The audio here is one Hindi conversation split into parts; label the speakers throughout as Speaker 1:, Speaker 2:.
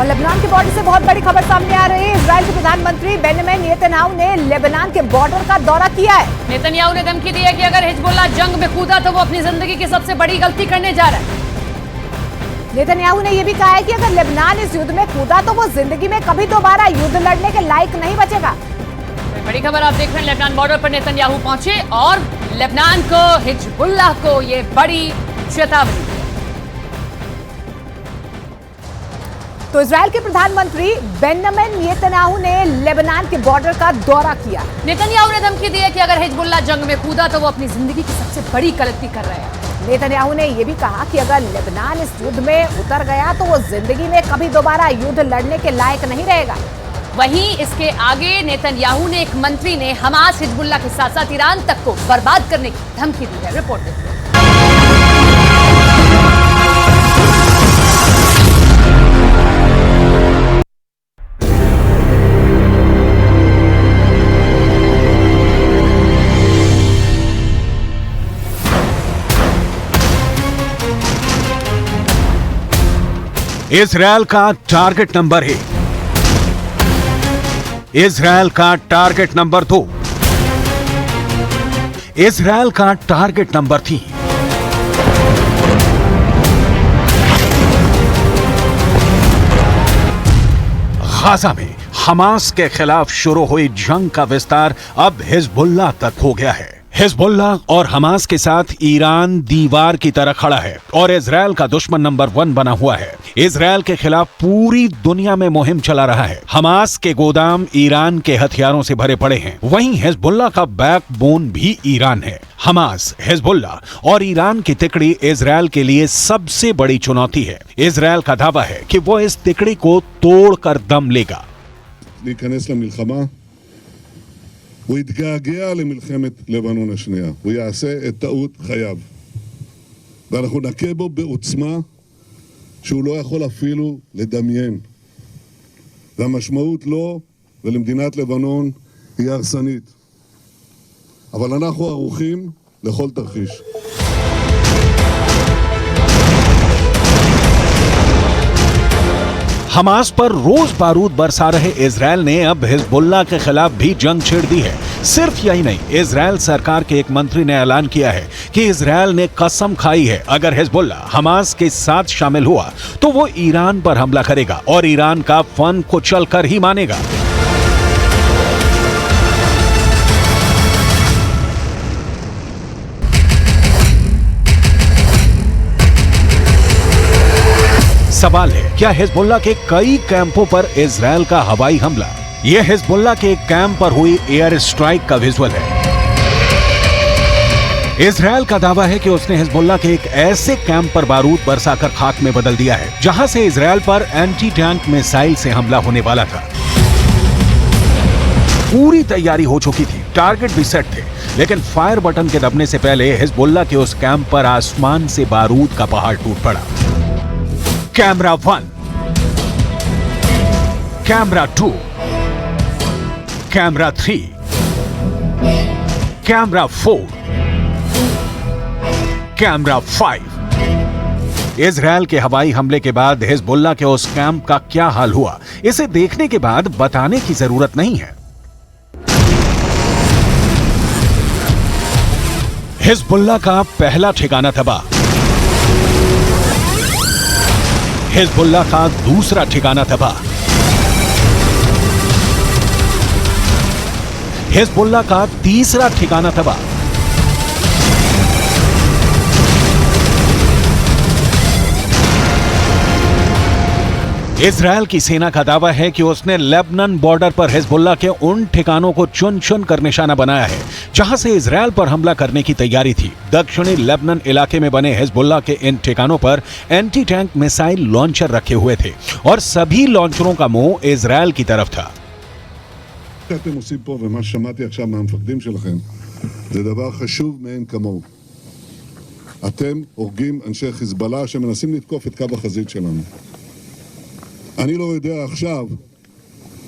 Speaker 1: और लेबनान के बॉर्डर से बहुत बड़ी खबर सामने आ रही है। इजराइल के प्रधानमंत्री बेंजामिन नेतन्याहू ने लेबनान के बॉर्डर का दौरा किया है।
Speaker 2: नेतन्याहू ने धमकी दी है कि अगर हिजबुल्लाह जंग में कूदा तो वो अपनी जिंदगी की सबसे बड़ी गलती करने जा रहा है।
Speaker 1: नेतन्याहू ने यह भी कहा है कि अगर लेबनान इस युद्ध में कूदा तो वो जिंदगी में कभी दोबारा युद्ध लड़ने के लायक नहीं बचेगा।
Speaker 2: बड़ी खबर आप देख रहे हैं, लेबनान बॉर्डर पर नेतन्याहू पहुंचे और लेबनान को, हिजबुल्लाह को ये बड़ी चेतावनी।
Speaker 1: तो इजराइल के प्रधानमंत्री बेंजामिन नेतन्याहू ने लेबनान के बॉर्डर का दौरा किया।
Speaker 2: नेतन्याहू ने धमकी दी है कि अगर हिजबुल्लाह जंग में कूदा तो वो अपनी जिंदगी की सबसे बड़ी गलती कर रहे हैं।
Speaker 1: नेतन्याहू ने यह भी कहा कि अगर लेबनान इस युद्ध में उतर गया तो वो जिंदगी में कभी दोबारा युद्ध लड़ने के लायक नहीं रहेगा।
Speaker 2: वहीं इसके आगे नेतन्याहू ने एक मंत्री ने हमास, हिजबुल्लाह के साथ साथ ईरान तक को बर्बाद करने की धमकी दी है। रिपोर्ट देखिए।
Speaker 3: इजरायल का टारगेट नंबर 1, इजरायल का टारगेट नंबर 2, इजरायल का टारगेट नंबर 3। गाजा में हमास के खिलाफ शुरू हुई जंग का विस्तार अब हिजबुल्लाह तक हो गया है। हिजबुल्लाह और हमास के साथ ईरान दीवार की तरह खड़ा है और इजरायल का दुश्मन नंबर 1 बना हुआ है। इजरायल के खिलाफ पूरी दुनिया में मुहिम चला रहा है। हमास के गोदाम ईरान के हथियारों से भरे पड़े हैं। वहीं हिजबुल्लाह का बैकबोन भी ईरान है। हमास, हिजबुल्लाह और ईरान की तिकड़ी इजरायल के लिए सबसे बड़ी चुनौती है। इजरायल का दावा है कि वो इस तिकड़ी को तोड़कर दम लेगा।
Speaker 4: הוא יתגעגע למלחמת לבנון השנייה, הוא יעשה את טעות חייו, ואנחנו נכה בו בעוצמה שהוא לא יכול אפילו לדמיין, והמשמעות לו ולמדינת לבנון היא הרסנית, אבל אנחנו ערוכים לכל תרחיש.
Speaker 3: हमास पर रोज बारूद बरसा रहे इजरायल ने अब हिजबुल्लाह के खिलाफ भी जंग छेड़ दी है। सिर्फ यही नहीं, इजरायल सरकार के एक मंत्री ने ऐलान किया है कि इजरायल ने कसम खाई है अगर हिजबुल्लाह हमास के साथ शामिल हुआ तो वो ईरान पर हमला करेगा और ईरान का फन कुचल कर ही मानेगा। सवाल है, क्या हिजबुल्लाह के कई कैंपों पर इजरायल का हवाई हमला? यह हिजबुल्लाह के एक कैंप पर हुई एयर स्ट्राइक का विजुअल है। इजरायल का दावा है कि उसने हिजबुल्लाह के एक ऐसे कैंप पर बारूद बरसाकर खाक में बदल दिया है जहां से इजरायल पर एंटी टैंक मिसाइल से हमला होने वाला था। पूरी तैयारी हो चुकी थी, टारगेट भी सेट थे, लेकिन फायर बटन के दबने से पहले हिजबुल्लाह के उस कैंप पर आसमान से बारूद का पहाड़ टूट पड़ा। Camera 1, camera 2, camera 3, camera 4, camera 5। Israel के हवाई हमले के बाद हिजबुल्लाह के उस कैंप का क्या हाल हुआ, इसे देखने के बाद बताने की जरूरत नहीं है। हिजबुल्लाह का पहला ठिकाना तबाह, हिजबुल्लाह का दूसरा ठिकाना तबाह, हिजबुल्लाह का तीसरा ठिकाना तबाह, इजरायल की सेना का दावा है कि उसने लेबनान बॉर्डर पर हिजबुल्लाह के उन ठिकानों को चुन चुन कर निशाना बनाया है जहां से इजरायल पर हमला करने की तैयारी थी। दक्षिणी लेबनान इलाके में बने हिजबुल्लाह के इन ठिकानों पर एंटी टैंक मिसाइल लॉन्चर रखे हुए थे और सभी लॉन्चरों का मुंह इजरायल की तरफ था।
Speaker 4: אתם עושים פה ומה ששמעתי עכשיו מהמפקדים שלכם זה דבר חשוב מאין כמוהו. אתם הורגים אנשי חיזבאללה שמנסים לתקוף את קו החזית שלנו. אני לא יודע עכשיו,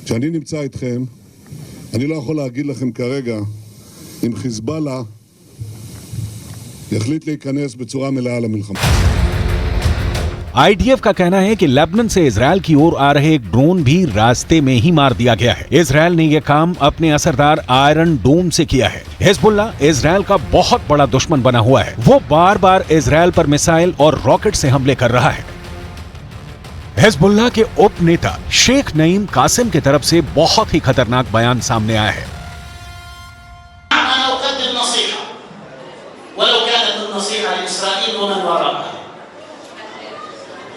Speaker 4: כשאני נמצא איתכם, אני לא יכול להגיד לכם כרגע אם חיזבאללה יחליט להיכנס בצורה מלאה למלחמה.
Speaker 3: आईडीएफ का कहना है कि लेबनान से इजरायल की ओर आ रहे एक ड्रोन भी रास्ते में ही मार दिया गया है। इजरायल ने यह काम अपने असरदार आयरन डोम से किया है। हिजबुल्लाह इजरायल का बहुत बड़ा दुश्मन बना हुआ है। वो बार बार इजरायल पर मिसाइल और रॉकेट से हमले कर रहा है। हिजबुल्लाह के उप नेता शेख नईम कासिम की तरफ से बहुत ही खतरनाक बयान सामने आया है।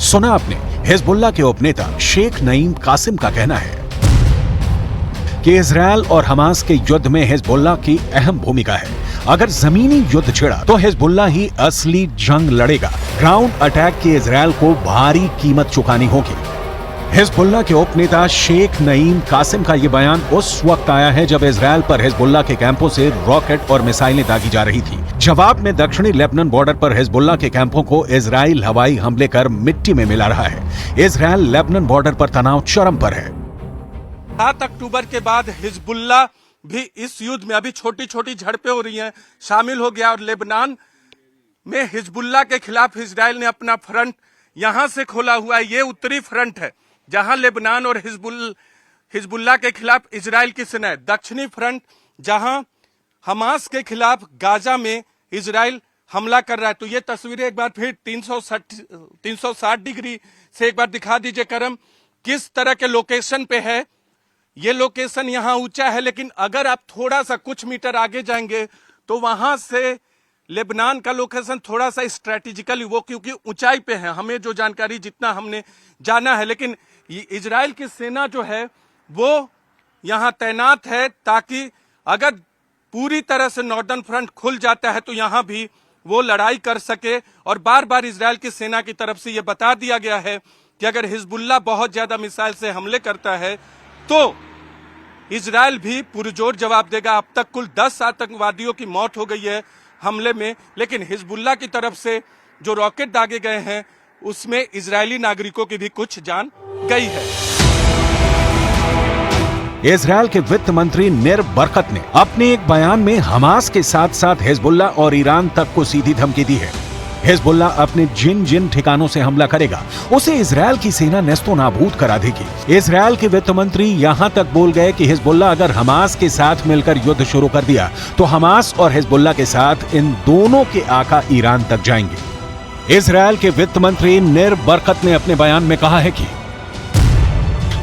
Speaker 3: सुना आपने, हिजबुल्लाह के उपनेता शेख नईम कासिम का कहना है कि इजरायल और हमास के युद्ध में हिजबुल्लाह की अहम भूमिका है। अगर जमीनी युद्ध छिड़ा तो हिजबुल्लाह ही असली जंग लड़ेगा। ग्राउंड अटैक की इजरायल को भारी कीमत चुकानी होगी। हिजबुल्लाह के उपनेता शेख नईम कासिम का यह बयान उस वक्त आया है जब इजरायल पर हिजबुल्लाह के कैंपों से रॉकेट और मिसाइलें दागी जा रही थी। जवाब में दक्षिणी लेबनान बॉर्डर पर हिजबुल्लाह के कैंपों को इजरायल हवाई हमले कर मिट्टी में मिला रहा है। इजरायल लेबनान बॉर्डर पर तनाव चरम पर है।
Speaker 5: 7 अक्टूबर के बाद हिजबुल्लाह भी इस युद्ध में अभी छोटी छोटी झड़पें हो रही हैं, शामिल हो गया। और लेबनान में हिजबुल्लाह के खिलाफ इजरायल ने अपना फ्रंट यहां से खोला हुआ है। ये उत्तरी फ्रंट है जहां लेबनान और हिजबुल्लाह के खिलाफ इजरायल की सेना है। दक्षिणी फ्रंट जहां हमास के खिलाफ गाजा में इजरायल हमला कर रहा है। तो ये तस्वीरें एक बार फिर 360 डिग्री से एक बार दिखा दीजिए करम, किस तरह के लोकेशन पे है। ये लोकेशन यहाँ ऊंचा है, लेकिन अगर आप थोड़ा सा कुछ मीटर आगे जाएंगे तो वहां से लेबनान का लोकेशन थोड़ा सा स्ट्रेटेजिकली, वो क्योंकि ऊंचाई पे है, हमें जो जानकारी जितना हमने जाना है। लेकिन इजरायल की सेना जो है वो यहाँ तैनात है ताकि अगर पूरी तरह से नॉर्दर्न फ्रंट खुल जाता है तो यहाँ भी वो लड़ाई कर सके। और बार बार इजरायल की सेना की तरफ से ये बता दिया गया है कि अगर हिजबुल्लाह बहुत ज्यादा मिसाइल से हमले करता है तो इजरायल भी पुरजोर जवाब देगा। अब तक कुल 10 आतंकवादियों की मौत हो गई है हमले में, लेकिन हिजबुल्लाह की तरफ से जो रॉकेट दागे गए हैं उसमें इजरायली नागरिकों की भी कुछ जान गई है।
Speaker 3: इजरायल के वित्त मंत्री निर बरकत ने अपने एक बयान में हमास के साथ साथ हिजबुल्लाह और ईरान तक को सीधी धमकी दी है। हिजबुल्लाह अपने जिन जिन ठिकानों से हमला करेगा उसे इजरायल की सेना नेस्तो नाबूद करा देगी। इजरायल के वित्त मंत्री यहां तक बोल गए कि हिजबुल्लाह अगर हमास के साथ मिलकर युद्ध शुरू कर दिया तो हमास और हिजबुल्लाह के साथ इन दोनों के आका ईरान तक जाएंगे। इजरायल के वित्त मंत्री निर बरकत ने अपने बयान में कहा है कि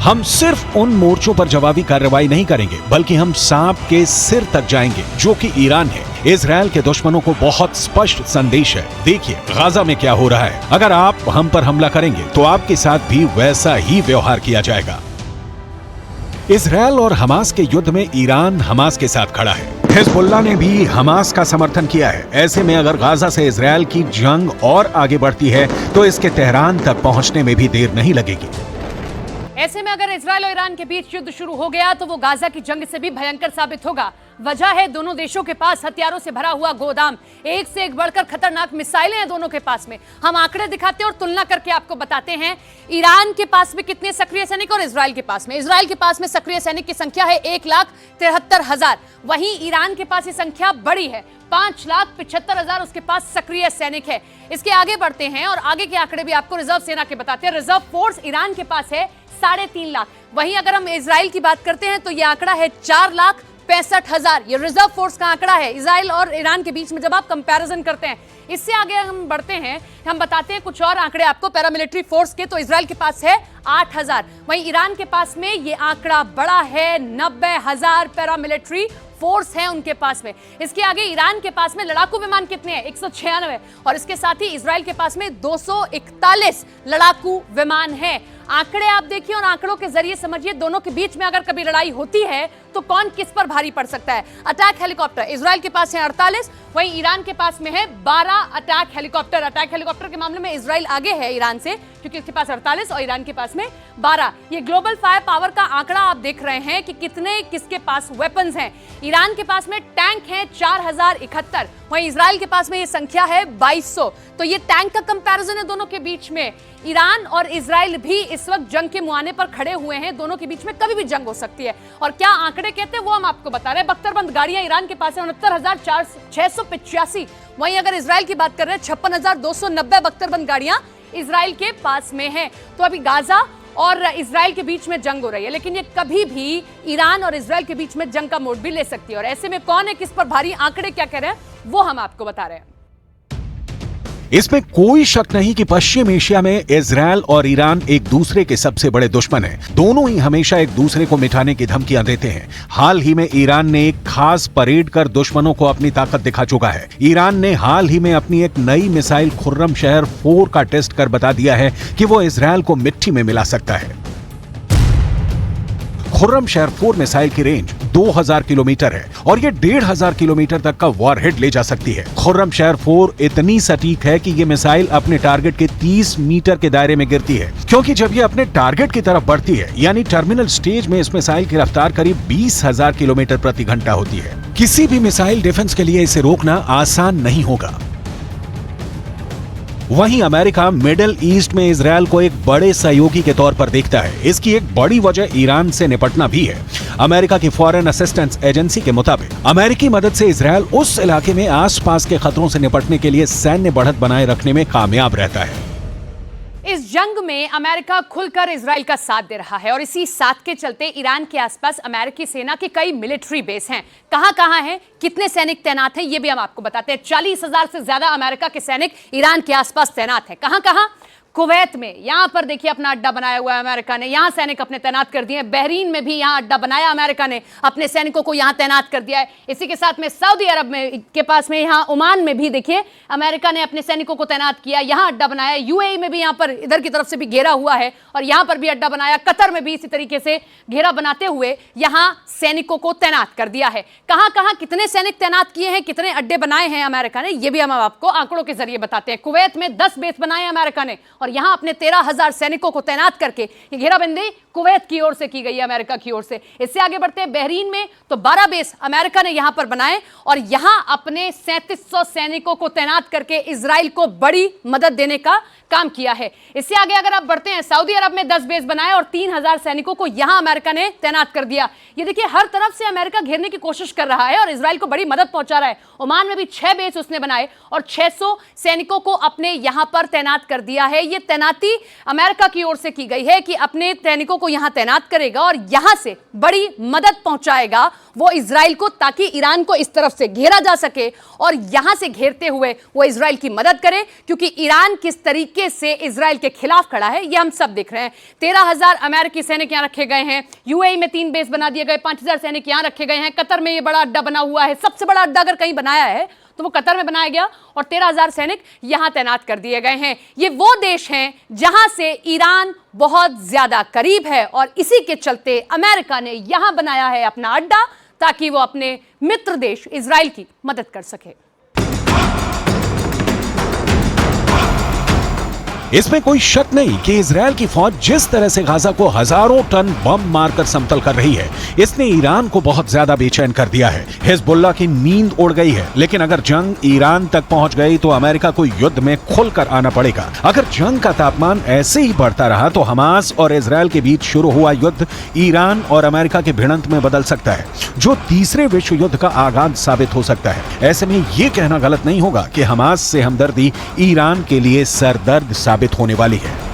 Speaker 3: हम सिर्फ उन मोर्चों पर जवाबी कार्रवाई नहीं करेंगे बल्कि हम सांप के सिर तक जाएंगे जो कि ईरान है। इजरायल के दुश्मनों को बहुत स्पष्ट संदेश है, देखिए गाजा में क्या हो रहा है। अगर आप हम पर हमला करेंगे तो आपके साथ भी वैसा ही व्यवहार किया जाएगा। इजरायल और हमास के युद्ध में ईरान हमास के साथ खड़ा है। हिजबुल्लाह ने भी हमास का समर्थन किया है। ऐसे में अगर गाजा से इजरायल की जंग और आगे बढ़ती है तो इसके तेहरान तक पहुंचने में भी देर नहीं लगेगी।
Speaker 2: ऐसे में अगर इजरायल और ईरान के बीच युद्ध शुरू हो गया तो वो गाजा की जंग से भी भयंकर साबित होगा। वजह है दोनों देशों के पास हथियारों से भरा हुआ गोदाम, एक से एक बढ़कर खतरनाक मिसाइलें हैं दोनों के पास में। हम आंकड़े दिखाते हैं और तुलना करके आपको बताते हैं ईरान के पास में कितने सक्रिय सैनिक और इजरायल के पास में। इजरायल के पास में सक्रिय सैनिक की संख्या है 1,73,000, वहीं ईरान के पास ये संख्या बड़ी है, 5,75,000 उसके पास सक्रिय सैनिक है। इसके आगे बढ़ते हैं और आगे के आंकड़े भी आपको रिजर्व सेना के बताते हैं। रिजर्व फोर्स ईरान के पास है 3.5 लाख। वहीं अगर हम इजराइल की बात करते हैं तो यह आंकड़ा है 4,65,000। ये रिजर्व फोर्स का आंकड़ा है इजराइल और ईरान के बीच में जब आप कंपैरिजन करते हैं। इससे आगे हम बढ़ते हैं, हम बताते हैं कुछ और आंकड़े आपको पैरामिलिट्री फोर्स के। तो इजराइल के पास है 8,000, वहीं ईरान के पास में ये आंकड़ा बड़ा है, 90,000 पैरामिलिट्री फोर्स है उनके पास में। इसके आगे ईरान के पास में लड़ाकू विमान कितने हैं? 196, और इसके साथ ही इजराइल के पास में 241 लड़ाकू विमान है। आंकड़े आप देखिए और आंकड़ों के जरिए समझिए दोनों के बीच में अगर कभी लड़ाई होती है तो कौन किस पर भारी पड़ सकता है। अटैक हेलीकॉप्टर इजराइल के पास है 48, वहीं ईरान के पास में है 12 अटैक हेलीकॉप्टर। अटैक हेलीकॉप्टर के मामले में इजराइल आगे है ईरान से, क्योंकि इसके पास 48 और ईरान के पास में 12। ये ग्लोबल फायर पावर का आंकड़ा आप देख रहे हैं कि कितने किसके पास वेपन्स हैं। ईरान के पास में टैंक हैं 4071, वहीं इजराइल के पास में ये संख्या है 2200। तो ये टैंक का कंपैरिजन है दोनों के बीच में। ईरान और इजराइल भी इस वक्त जंग के मुहाने पर खड़े हुए हैं, दोनों के बीच में कभी भी जंग हो सकती है। और क्या आंकड़े कहते हैं वो हम आपको बता रहे हैं। बख्तरबंद गाड़ियां ईरान के पास है 69,685, वहीं अगर इजराइल की बात कर रहे हैं 56,290 बख्तरबंद गाड़ियां इजराइल के पास में है। तो अभी गाजा और इजराइल के बीच में जंग हो रही है, लेकिन ये कभी भी ईरान और इजराइल के बीच में जंग का मोड़ भी ले सकती है। और ऐसे में कौन है किस पर भारी, आंकड़े क्या कह रहे हैं वो हम आपको बता रहे हैं।
Speaker 3: इसमें कोई शक नहीं कि पश्चिम एशिया में इजराइल और ईरान एक दूसरे के सबसे बड़े दुश्मन हैं। दोनों ही हमेशा एक दूसरे को मिटाने की धमकियां देते हैं। हाल ही में ईरान ने एक खास परेड कर दुश्मनों को अपनी ताकत दिखा चुका है। ईरान ने हाल ही में अपनी एक नई मिसाइल खुर्रमशहर 4 का टेस्ट कर बता दिया है कि वो इजराइल को मिट्टी में मिला सकता है। खुर्रमशहर 4 मिसाइल की रेंज 2000 किलोमीटर है और ये 1500 किलोमीटर तक का वॉरहेड ले जा सकती है। खुर्रमशहर 4 इतनी सटीक है कि ये मिसाइल अपने टारगेट के 30 मीटर के दायरे में गिरती है, क्योंकि जब ये अपने टारगेट की तरफ बढ़ती है यानी टर्मिनल स्टेज में इस मिसाइल की रफ्तार करीब 20,000 किलोमीटर प्रति घंटा होती है। किसी भी मिसाइल डिफेंस के लिए इसे रोकना आसान नहीं होगा। वहीं अमेरिका मिडिल ईस्ट में इजरायल को एक बड़े सहयोगी के तौर पर देखता है। इसकी एक बड़ी वजह ईरान से निपटना भी है। अमेरिका की फॉरेन असिस्टेंस एजेंसी के मुताबिक अमेरिकी मदद से इजरायल उस इलाके में आसपास के खतरों से निपटने के लिए सैन्य बढ़त बनाए रखने में कामयाब रहता है।
Speaker 2: इस जंग में अमेरिका खुलकर इजराइल का साथ दे रहा है और इसी साथ के चलते ईरान के आसपास अमेरिकी सेना के कई मिलिट्री बेस हैं। कहां हैं, कितने सैनिक तैनात हैं, ये भी हम आपको बताते हैं। 40,000 से ज्यादा अमेरिका के सैनिक ईरान के आसपास तैनात हैं। कहां? कुवैत में, यहां पर देखिए अपना अड्डा बनाया हुआ है अमेरिका ने, यहां सैनिक अपने तैनात कर दिए हैं। बहरीन में भी यहां अड्डा बनाया अमेरिका ने, अपने सैनिकों को यहां तैनात कर दिया है। इसी के साथ में सऊदी अरब में के पास में, यहां ओमान में भी देखिए अमेरिका ने अपने सैनिकों को तैनात किया, यहां अड्डा बनाया। यूएई में भी यहां पर इधर की तरफ से भी घेरा हुआ है और यहां पर भी अड्डा बनाया। कतर में भी इसी तरीके से घेरा बनाते हुए यहां सैनिकों को तैनात कर दिया है। कहां कितने सैनिक तैनात किए हैं, कितने अड्डे बनाए हैं अमेरिका ने, यह भी हम आपको आंकड़ों के जरिए बताते हैं। कुवैत में 10 बेस बनाए अमेरिका ने और यहां अपने 13,000 सैनिकों को तैनात करके ये घेराबंदी कुवैत की ओर से की गई है, अमेरिका की ओर से। इससे आगे बढ़ते हैं बहरीन में, तो 12 बेस अमेरिका ने यहां पर बनाए और यहां अपने 3700 सैनिकों को तैनात करके इजराइल को बड़ी मदद देने का काम किया है। इससे आगे अगर आप बढ़ते हैं, सऊदी अरब में 10 बेस बनाए और 3000 सैनिकों को यहां अमेरिका ने तैनात कर दिया। ये देखिए हर तरफ से अमेरिका घेरने की कोशिश कर रहा है और इजराइल को बड़ी मदद पहुंचा रहा है। ओमान में भी 6 बेस उसने बनाए और 600 सैनिकों को अपने यहां पर तैनात कर दिया है। ये तैनाती अमेरिका की ओर से की गई है कि अपने सैनिकों को यहां तैनात करेगा और यहां से बड़ी मदद पहुंचाएगा वो इजराइल को, ताकि ईरान को इस तरफ से घेरा जा सके और यहां से घेरते हुए वो इजराइल की मदद करे, क्योंकि ईरान किस तरीके से इजराइल के खिलाफ खड़ा है ये हम सब देख रहे हैं। 13,000 अमेरिकी सैनिक यहां रखे गए हैं। यूएई में 3 बेस बना दिए गए, 5,000 सैनिक यहां रखे गए हैं। कतर में ये बड़ा अड्डा बना हुआ है, सबसे बड़ा अड्डा अगर कहीं बनाया है तो वो कतर में बनाया गया और 13,000 सैनिक यहां तैनात कर दिए गए हैं। ये वो देश हैं जहां से ईरान बहुत ज्यादा करीब है और इसी के चलते अमेरिका ने यहां बनाया है अपना अड्डा, ताकि वो अपने मित्र देश इजराइल की मदद कर सके।
Speaker 3: इसमें कोई शक नहीं कि इजरायल की फौज जिस तरह से गाजा को हजारों टन बम मारकर समतल कर रही है, इसने ईरान को बहुत ज्यादा बेचैन कर दिया है। हिजबुल्लाह की नींद उड़ गई है। लेकिन अगर जंग ईरान तक पहुंच गई तो अमेरिका को युद्ध में खुलकर आना पड़ेगा। अगर जंग का तापमान ऐसे ही बढ़ता रहा तो हमास और इजरायल के बीच शुरू हुआ युद्ध ईरान और अमेरिका के भिड़ंत में बदल सकता है, जो तीसरे विश्व युद्ध का आगाज साबित हो सकता है। ऐसे में यह कहना गलत नहीं होगा कि हमास से हमदर्दी ईरान के लिए सरदर्द साबित होने वाली है।